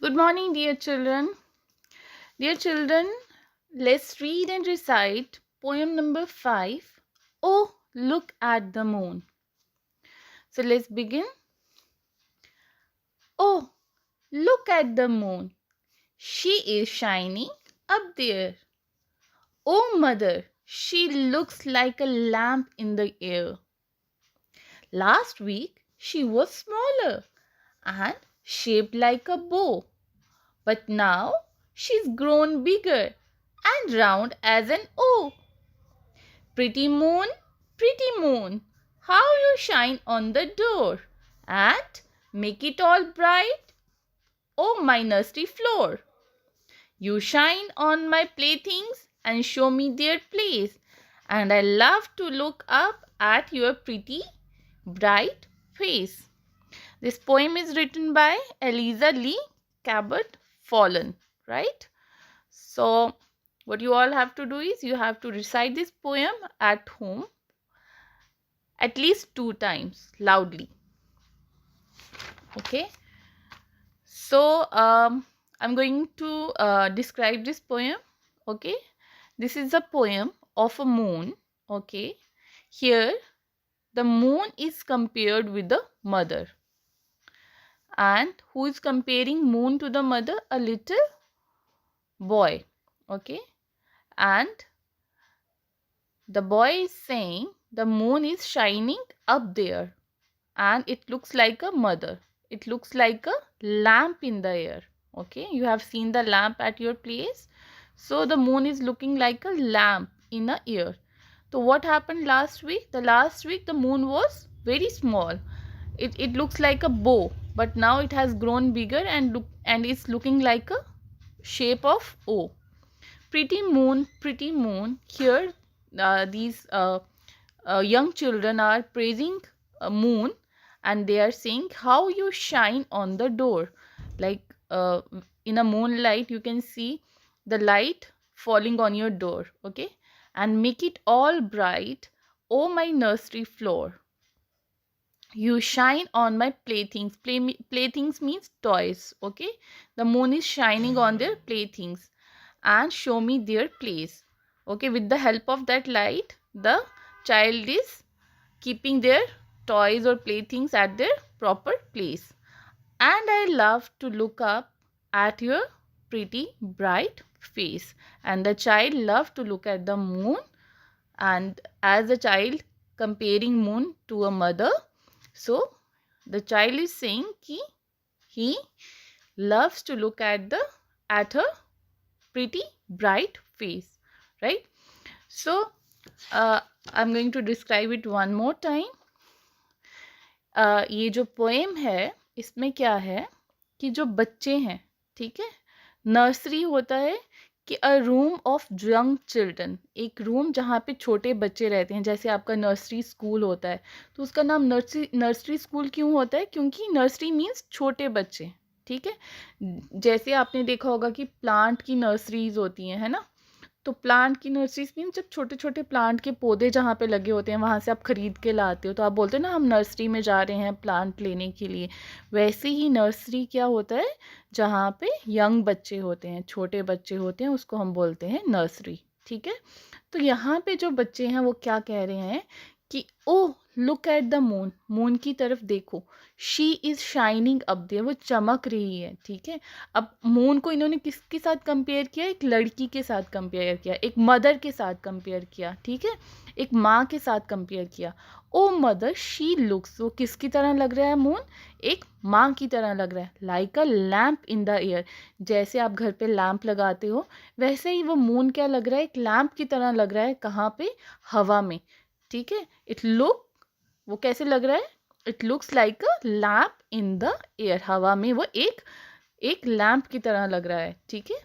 Good morning, dear children. Dear children, let's read and recite poem number 5. Oh, look at the moon. So let's begin. Oh, look at the moon. She is shining up there. Oh, mother, she looks like a lamp in the air. Last week, she was smaller and shaped like a bow. But now, she's grown bigger and round as an O. Pretty moon, how you shine on the door and make it all bright, oh my nursery floor. You shine on my playthings and show me their place, and I love to look up at your pretty, bright face. This poem is written by Eliza Lee Cabot Fallen, right? So, what you all have to do is you have to recite this poem at home at least 2 times loudly. Okay, so I'm going to describe this poem. Okay, this is a poem of a moon. Okay, here the moon is compared with the mother, and who is comparing moon to the mother? A little boy. Okay, and the boy is saying the moon is shining up there and it looks like a mother. It looks like a lamp in the air. Okay, you have seen the lamp at your place. So the moon is looking like a lamp in the air. So what happened last week? The last week the moon was very small. It looks like a bow, but now it has grown bigger and it's looking like a shape of O. Pretty moon. Here, these young children are praising a moon, and they are saying how you shine on the door. Like in a moonlight, you can see the light falling on your door. Okay, and make it all bright. Oh, my nursery floor. You shine on my playthings. Playthings means toys. Okay, the moon is shining on their playthings and show me their place. Okay, with the help of that light, the child is keeping their toys or playthings at their proper place. And I love to look up at your pretty bright face. And the child loved to look at the moon, and as the child comparing moon to a mother, so the child is saying he loves to look at her pretty bright face, right? So I'm going to describe it one more time. ये जो poem है इसमें क्या है कि जो बच्चे हैं, ठीक है, नर्सरी होता है कि अ रूम ऑफ यंग चिल्ड्रन, एक रूम जहाँ पे छोटे बच्चे रहते हैं, जैसे आपका नर्सरी स्कूल होता है तो उसका नाम नर्सरी स्कूल क्यों होता है? क्योंकि नर्सरी मीन्स छोटे बच्चे, ठीक है। जैसे आपने देखा होगा कि प्लांट की नर्सरीज होती हैं, है ना, तो प्लांट की नर्सरीज मीन जब छोटे छोटे प्लांट के पौधे जहाँ पे लगे होते हैं वहाँ से आप ख़रीद के लाते हो, तो आप बोलते हो ना हम नर्सरी में जा रहे हैं प्लांट लेने के लिए। वैसे ही नर्सरी क्या होता है? जहाँ पे यंग बच्चे होते हैं, छोटे बच्चे होते हैं, उसको हम बोलते हैं नर्सरी, ठीक है। तो यहाँ पे जो बच्चे हैं वो क्या कह रहे हैं कि oh look at the moon, moon की तरफ देखो, she is shining up there, वो चमक रही है, ठीक है। अब मून को इन्होंने किसके साथ कंपेयर किया? एक लड़की के साथ कंपेयर किया, एक मदर के साथ कंपेयर किया, ठीक है, एक माँ के साथ कंपेयर किया। ओ मदर शी लुक्स, वो किसकी तरह लग रहा है मून? एक माँ की तरह लग रहा है। Like a lamp in the air, जैसे आप घर पे लैम्प लगाते हो वैसे ही वो मून क्या लग रहा है? एक लैम्प की तरह लग रहा है। कहाँ पे? हवा में, ठीक है। इट लुक, वो कैसे लग रहा है? It looks like a lamp in the air, हवा में वो एक लैम्प की तरह लग रहा है, ठीक है।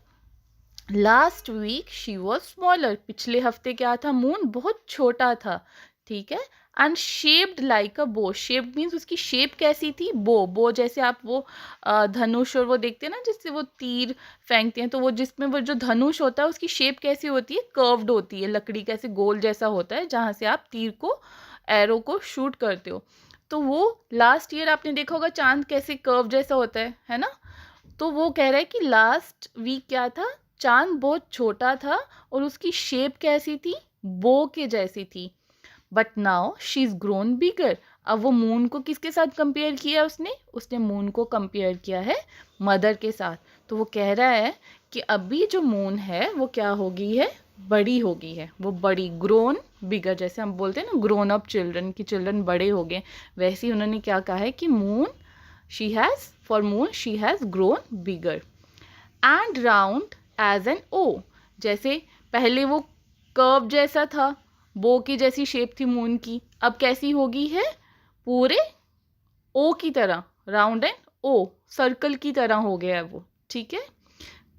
Last week she was smaller, पिछले हफ्ते क्या था? मून बहुत छोटा था, ठीक है। एंड शेप्ड लाइक अ बो, शेप्ड मीन्स उसकी शेप कैसी थी? बो जैसे आप वो धनुष और वो देखते हैं ना जिससे वो तीर फेंकते हैं, तो वो जिसमें वो जो धनुष होता है उसकी शेप कैसी होती है? कर्व्ड होती है, लकड़ी कैसे गोल जैसा होता है जहाँ से आप तीर को, एरो को शूट करते हो। तो वो लास्ट ईयर आपने देखा होगा चांद कैसे कर्व जैसा होता है ना। तो वो कह रहा है कि लास्ट वीक क्या था, चांद बहुत छोटा था और उसकी शेप कैसी थी, बो के जैसी थी। But now she is grown bigger. अब वो मून को किसके साथ कंपेयर किया उसने, उसने मून को कंपेयर किया है मदर के साथ। तो वो कह रहा है कि अभी जो मून है वो क्या हो गई है, बड़ी हो गई है, वो बड़ी, ग्रोन बिगर, जैसे हम बोलते हैं ना ग्रोन अप चिल्ड्रन, की चिल्ड्रन बड़े हो गए, वैसे ही उन्होंने क्या कहा है कि moon, she has, for moon she has grown bigger and round as an O. जैसे पहले वो कर्व जैसा था, बो की जैसी शेप थी मून की, अब कैसी होगी है, पूरे ओ की तरह, राउंड एंड ओ, सर्कल की तरह हो गया है वो, ठीक है।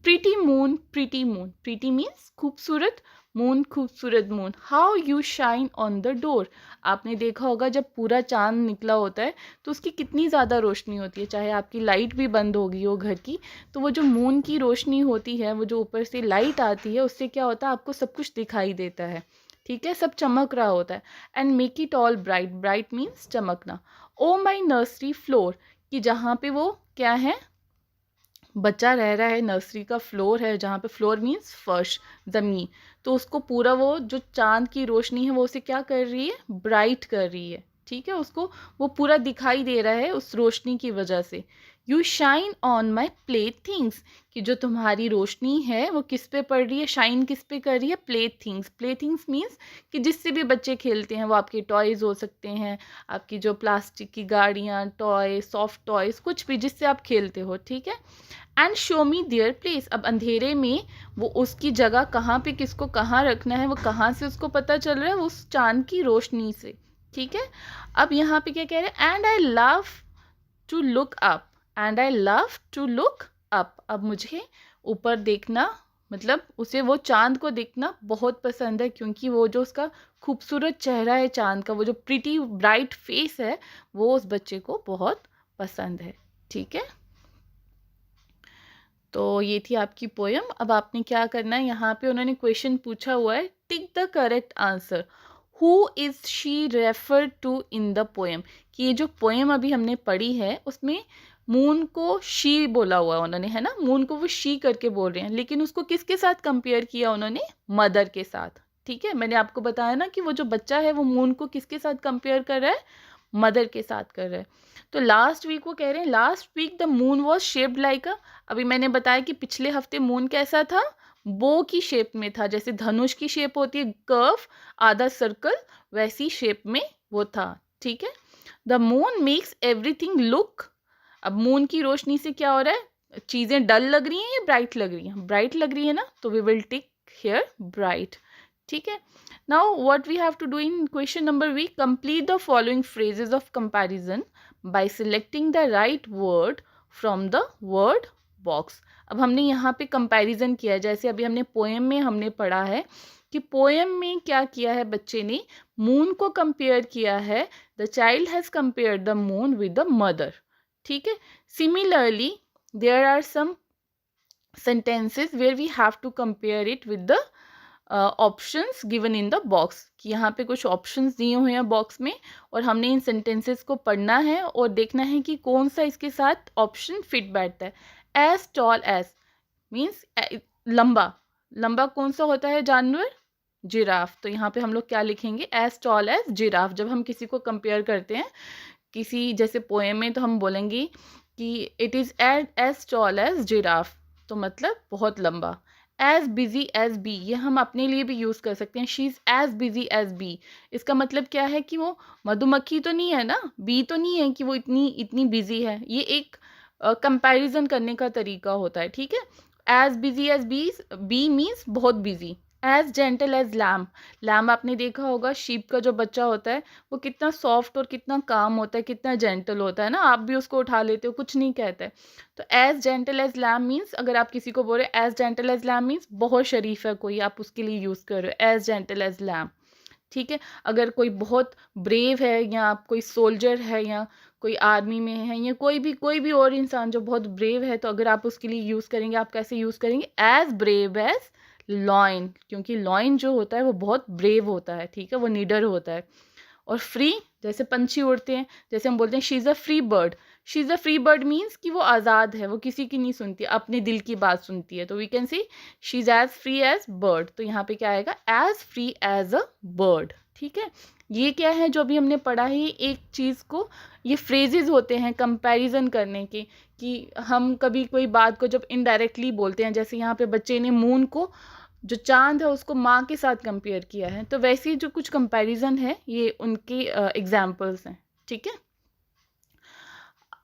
Pretty moon, pretty moon, pretty means खूबसूरत, मून खूबसूरत moon, how you shine on the door. आपने देखा होगा जब पूरा चांद निकला होता है तो उसकी कितनी ज़्यादा रोशनी होती है, चाहे आपकी लाइट भी बंद हो गई हो घर की, तो वो जो मून की रोशनी होती है, वो जो ऊपर से लाइट आती है, उससे क्या होता है, आपको सब कुछ दिखाई देता है, ठीक है, सब चमक रहा होता है। And make it all bright, bright means चमकना। ओ माई नर्सरी फ्लोर, कि जहाँ पे वो क्या है, बच्चा रह रहा है, नर्सरी का फ्लोर है, जहाँ पे फ्लोर मीन्स फर्श, ज़मीन, तो उसको पूरा वो जो चांद की रोशनी है वो उसे क्या कर रही है, ब्राइट कर रही है, ठीक है, उसको वो पूरा दिखाई दे रहा है उस रोशनी की वजह से। You shine on my play things, कि जो तुम्हारी रोशनी है वो किस पे पड़ रही है, शाइन किस पे कर रही है, play things. Play things means कि जिससे भी बच्चे खेलते हैं, वो आपके टॉयज़ हो सकते हैं, आपकी जो प्लास्टिक की गाड़ियाँ, टॉय, सॉफ्ट टॉयज़, कुछ भी जिससे आप खेलते हो, ठीक है। And show me their place, अब अंधेरे में वो उसकी जगह कहाँ पे किसको कहाँ रखना है, वो कहाँ से उसको पता चल रहा है, वो उस चांद की रोशनी से, ठीक है। अब यहाँ पे क्या कह रहे हैं, and I love to look up, and I love to look up, अब मुझे ऊपर देखना, मतलब उसे वो चांद को देखना बहुत पसंद है, क्योंकि वो जो उसका खूबसूरत चेहरा है चांद का, वो जो प्रिटी ब्राइट फेस है, वो उस बच्चे को बहुत पसंद है, ठीक है। तो ये थी आपकी पोयम। अब आपने क्या करना है, यहाँ पे उन्होंने क्वेश्चन पूछा हुआ है, tick the correct answer, who is she refer to in the poem, कि ये जो पोएम अभी हमने पढ़ी है उसमें मून को शी बोला हुआ है उन्होंने, है ना, मून को वो शी करके बोल रहे हैं, लेकिन उसको किसके साथ कंपेयर किया उन्होंने, मदर के साथ, ठीक है। मैंने आपको बताया ना कि वो जो बच्चा है वो मून को किसके साथ कंपेयर कर रहा है, मदर के साथ कर रहा है। तो लास्ट वीक वो कह रहे हैं, last week the moon was shaped like a, अभी मैंने बताया कि पिछले हफ्ते मून कैसा था, बो की शेप में था, जैसे धनुष की शेप होती है, कर्व, आधा सर्कल, वैसी शेप में वो था, ठीक है। The moon makes everything look, अब मून की रोशनी से क्या हो रहा है, चीज़ें डल लग रही हैं या ब्राइट लग रही हैं, ब्राइट लग रही है ना, तो we will tick here bright, ठीक है। Now what we have to do in question number V, complete the following phrases of comparison by selecting the right word from the word box. अब हमने यहाँ पे कंपैरिजन किया है, जैसे अभी हमने पोएम में हमने पढ़ा है कि पोएम में क्या किया है बच्चे ने, मून को कंपेयर किया है, the child has compare the moon with the mother, ठीक है। Similarly there are some sentences where we have to compare it with the options given in the box, कि यहाँ पे कुछ ऑप्शंस दिए हुए हैं बॉक्स में, और हमने इन सेंटेंसेस को पढ़ना है और देखना है कि कौन सा इसके साथ ऑप्शन फिट बैठता है। एज टॉल एज मीन्स लंबा, लंबा कौन सा होता है जानवर, जिराफ, तो यहाँ पे हम लोग क्या लिखेंगे, एज टॉल एज जिराफ। जब हम किसी को कंपेयर करते हैं किसी, जैसे पोएम में, तो हम बोलेंगे कि it is as tall as giraffe, तो मतलब बहुत लंबा। एज बिजी एज बी, ये हम अपने लिए भी यूज़ कर सकते हैं, she is as busy as bee, इसका मतलब क्या है कि वो मधुमक्खी तो नहीं है ना, बी तो नहीं है कि वो इतनी इतनी बिजी है, ये एक कंपैरिजन करने का तरीका होता है, ठीक है। As busy as bee means बहुत बिजी। As gentle as lamb, lamb आपने देखा होगा, शीप का जो बच्चा होता है वो कितना सॉफ्ट और कितना काम होता है, कितना जेंटल होता है ना, आप भी उसको उठा लेते हो, कुछ नहीं कहता है। तो as gentle as lamb means, अगर आप किसी को बोल रहे as gentle as lamb means बहुत शरीफ है कोई, आप उसके लिए यूज़ कर रहे हो एज जेंटल एज लैम्ब, ठीक है। अगर कोई बहुत ब्रेव है, या आप कोई सोल्जर है, या कोई आर्मी में है, या कोई भी और इंसान जो बहुत ब्रेव है, तो अगर आप उसके लिए यूज़ करेंगे, आप कैसे यूज़ करेंगे, एज ब्रेव एज लॉइन, क्योंकि लॉइन जो होता है वो बहुत ब्रेव होता है, ठीक है, वो निडर होता है। और फ्री, जैसे पंछी उड़ते हैं, जैसे हम बोलते हैं she is a free bird, she is a free bird means कि वो आज़ाद है, वो किसी की नहीं सुनती, अपने दिल की बात सुनती है। तो we can say she is as free as bird. तो यहाँ पे क्या आएगा, as free as a bird. ठीक है, ये क्या है जो अभी हमने पढ़ा है, एक चीज़ को, ये फ्रेजेस होते हैं कंपैरिजन करने के, कि हम कभी कोई बात को जब इनडायरेक्टली बोलते हैं, जैसे यहाँ पे बच्चे ने मून को, जो चांद है उसको माँ के साथ कंपेयर किया है, तो वैसे ही जो कुछ कंपैरिजन है ये उनके एग्जाम्पल्स हैं। ठीक है,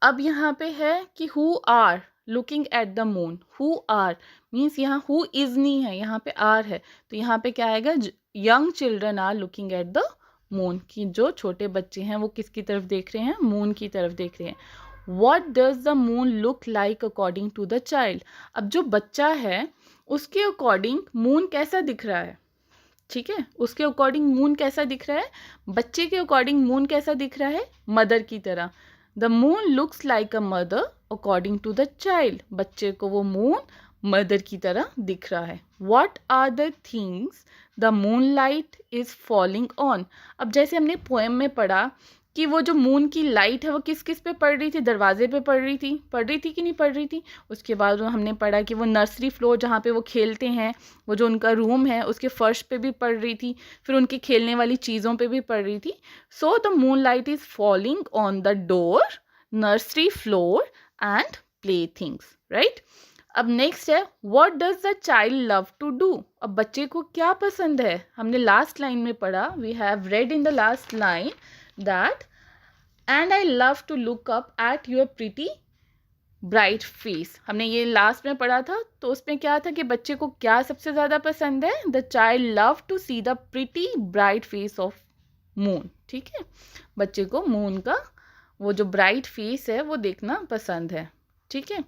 अब यहाँ पे है कि who are looking at the moon. Who are means यहाँ हु इज नहीं है, यहाँ पे आर है, तो यहाँ पे क्या आएगा, young children are looking at the moon, कि जो छोटे बच्चे हैं वो किसकी तरफ देख रहे हैं, मून की तरफ देख रहे हैं। What does the moon look like according to the child. अब जो बच्चा है उसके अकॉर्डिंग मून कैसा दिख रहा है। ठीक है, उसके अकॉर्डिंग मून कैसा दिख रहा है, बच्चे के अकॉर्डिंग मून कैसा दिख रहा है, मदर की तरह। The moon looks like a mother according to the child, बच्चे को वो मून मदर की तरह दिख रहा है। What are the things the moonlight is falling on. अब जैसे हमने पोएम में पढ़ा कि वो जो मून की लाइट है वो किस किस पे पड़ रही थी, दरवाजे पे पड़ रही थी कि नहीं पड़ रही थी। उसके बाद हमने पढ़ा कि वो नर्सरी फ्लोर जहाँ पे वो खेलते हैं, वो जो उनका रूम है उसके फर्श पे भी पड़ रही थी, फिर उनकी खेलने वाली चीज़ों पे भी पड़ रही थी। So the moonlight is falling on the door, nursery floor and play things, right. अब नेक्स्ट है, what does the child love to do. अब बच्चे को क्या पसंद है, हमने लास्ट लाइन में पढ़ा, we have read in the last line that and I love to look up at your pretty bright face। हमने ये लास्ट में पढ़ा था, तो उसमें क्या था कि बच्चे को क्या सबसे ज़्यादा पसंद है, the child love to see the pretty bright face of moon. ठीक है, बच्चे को मून का वो जो ब्राइट फेस है वो देखना पसंद है। ठीक है,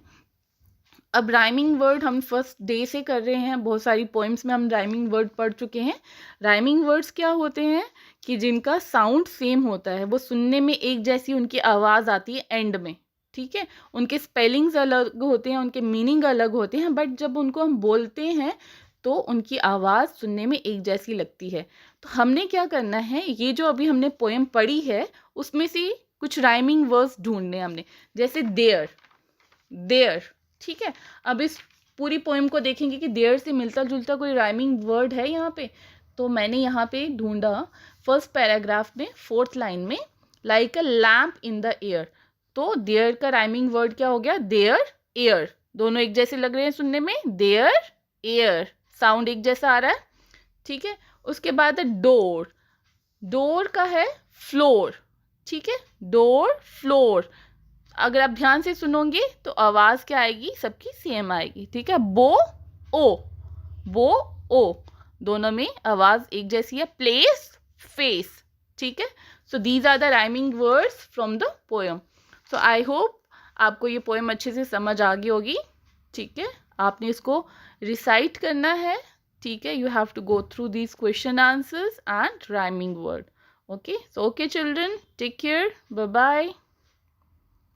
अब राइमिंग वर्ड हम फर्स्ट डे से कर रहे हैं, बहुत सारी पोइम्स में हम राइमिंग वर्ड पढ़ चुके हैं। राइमिंग वर्ड्स क्या होते हैं कि जिनका साउंड सेम होता है, वो सुनने में एक जैसी उनकी आवाज़ आती है एंड में। ठीक है, उनके स्पेलिंग्स अलग होते हैं, उनके मीनिंग अलग होते हैं, बट जब उनको हम बोलते हैं तो उनकी आवाज़ सुनने में एक जैसी लगती है। तो हमने क्या करना है, ये जो अभी हमने पोएम पढ़ी है उसमें से कुछ राइमिंग वर्ड्स ढूंढने हमने, जैसे देयर, देयर। ठीक है, अब इस पूरी पोएम को देखेंगे कि देयर से मिलता जुलता कोई राइमिंग वर्ड है यहाँ पे। तो मैंने यहाँ पे ढूंढा फर्स्ट पैराग्राफ में फोर्थ लाइन में, like a lamp in the air. तो देयर का राइमिंग वर्ड क्या हो गया, देयर एयर। दोनों एक जैसे लग रहे हैं सुनने में, देयर एयर, साउंड एक जैसा आ रहा है। ठीक है, उसके बाद डोर, डोर का है फ्लोर। ठीक है, डोर फ्लोर, अगर आप ध्यान से सुनोगे तो आवाज क्या आएगी, सबकी सेम आएगी। ठीक है, बो ओ, बो ओ, दोनों में आवाज एक जैसी है। Place face. ठीक है, so these are the rhyming words from the poem. So I hope आपको ये पोएम अच्छे से समझ आ गई होगी। ठीक है, आपने इसको रिसाइट करना है। ठीक है, you have to go through these question answers and rhyming word. Okay, so okay children, take care, bye bye.